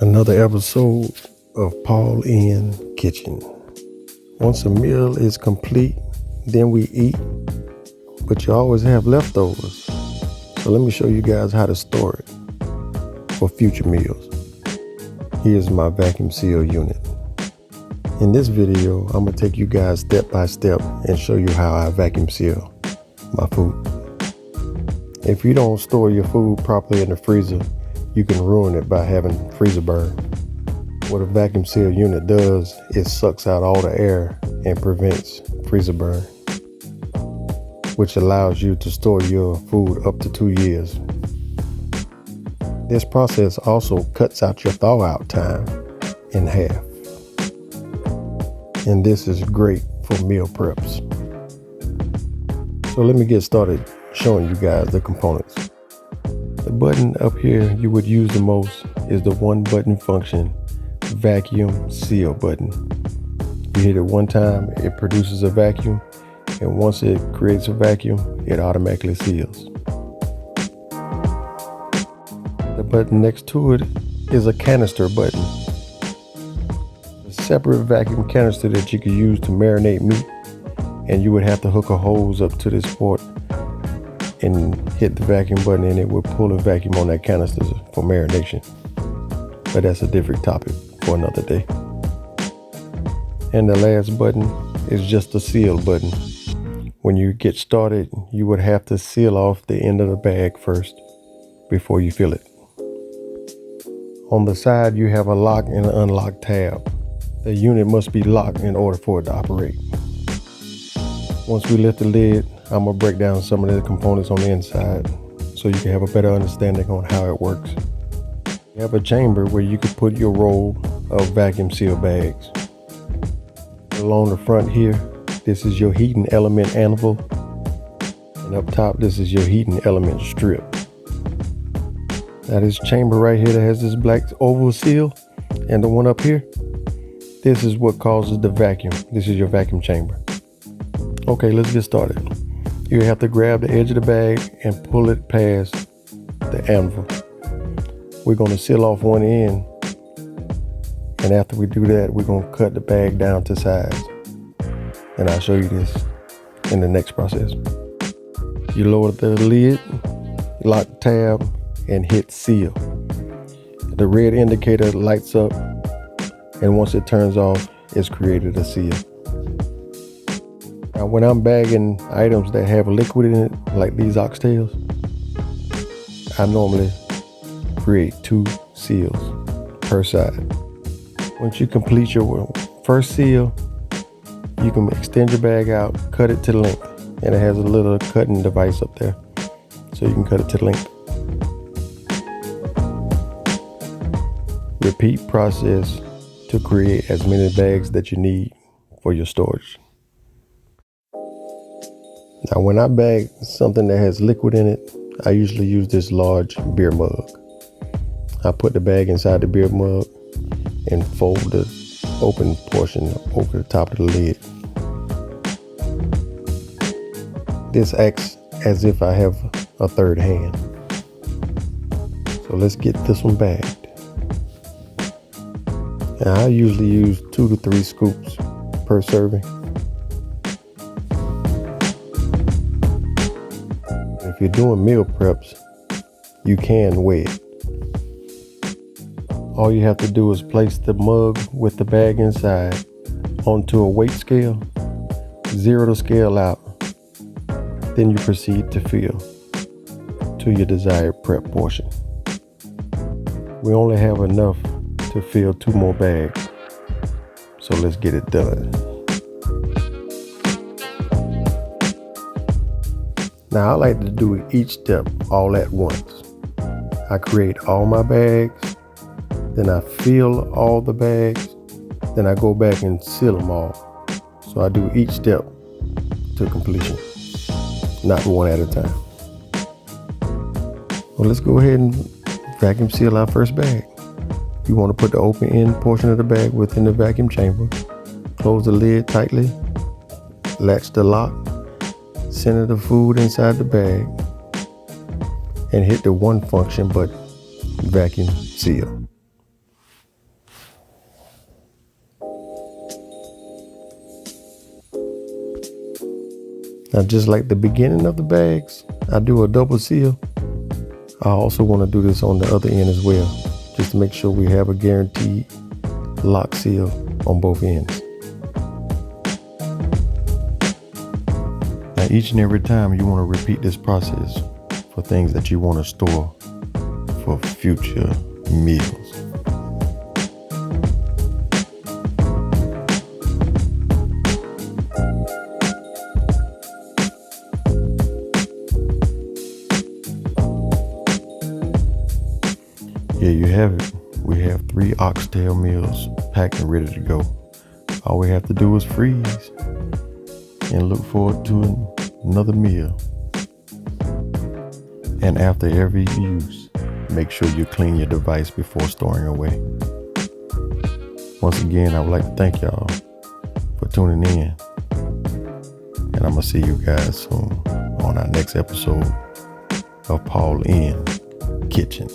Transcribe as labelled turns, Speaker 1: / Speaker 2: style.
Speaker 1: Another episode of Paul in Kitchen. Once a meal is complete, then we eat, but you always have leftovers. So let me show you guys how to store it for future meals. Here's my vacuum seal unit. In this video, I'm gonna take you guys step by step and show you how I vacuum seal my food. If you don't store your food properly in the freezer, you can ruin it by having freezer burn. What a vacuum seal unit does is sucks out all the air and prevents freezer burn, which allows you to store your food up to 2 years. This process also cuts out your thaw out time in half. And this is great for meal preps. So let me get started showing you guys the components. The button up here you would use the most is the one button function vacuum seal button. You hit it one time, it produces a vacuum, and once it creates a vacuum, it automatically seals. The button next to it is a canister button. A separate vacuum canister that you could use to marinate meat, and you would have to hook a hose up to this port and hit the vacuum button, and it would pull a vacuum on that canister for marination. But that's a different topic for another day. And the last button is just a seal button. When you get started, you would have to seal off the end of the bag first before you fill it. On the side, you have a lock and an unlock tab. The unit must be locked in order for it to operate. Once we lift the lid, I'm gonna break down some of the components on the inside so you can have a better understanding on how it works. You have a chamber where you can put your roll of vacuum seal bags. Along the front here, this is your heating element anvil, and up top this is your heating element strip. Now this chamber right here that has this black oval seal, and the one up here, this is what causes the vacuum. This is your vacuum chamber. Okay, let's get started. You have to grab the edge of the bag and pull it past the anvil. We're going to seal off one end, and after we do that, we're going to cut the bag down to size. And I'll show you this in the next process. You lower the lid, lock the tab, and hit seal. The red indicator lights up, and once it turns off, it's created a seal. Now, when I'm bagging items that have liquid in it, like these oxtails, I normally create 2 seals per side. Once you complete your first seal, you can extend your bag out, cut it to length, and it has a little cutting device up there, so you can cut it to length. Repeat process to create as many bags that you need for your storage. Now, when I bag something that has liquid in it, I usually use this large beer mug. I put the bag inside the beer mug and fold the open portion over the top of the lid. This acts as if I have a third hand. So let's get this one bagged. Now, I usually use 2 to 3 scoops per serving. If you're doing meal preps, you can weigh it. All you have to do is place the mug with the bag inside onto a weight scale, zero the scale out, then you proceed to fill to your desired prep portion. We only have enough to fill 2 more bags, so let's get it done. Now, I like to do each step all at once. I create all my bags, then I fill all the bags, then I go back and seal them all. So I do each step to completion, not one at a time. Well, let's go ahead and vacuum seal our first bag. You want to put the open end portion of the bag within the vacuum chamber, close the lid tightly, latch the lock, center the food inside the bag, and hit the one function button, vacuum seal. Now, just like the beginning of the bags, I do a double seal. I also want to do this on the other end as well, just to make sure we have a guaranteed lock seal on both ends. Now, each and every time you want to repeat this process for things that you want to store for future meals. Here you have it. We have 3 oxtail meals packed and ready to go. All we have to do is freeze and look forward to another meal. And after every use, make sure you clean your device before storing away. Once again, I would like to thank y'all for tuning in. And I'm going to see you guys soon on our next episode of Paul in Kitchen.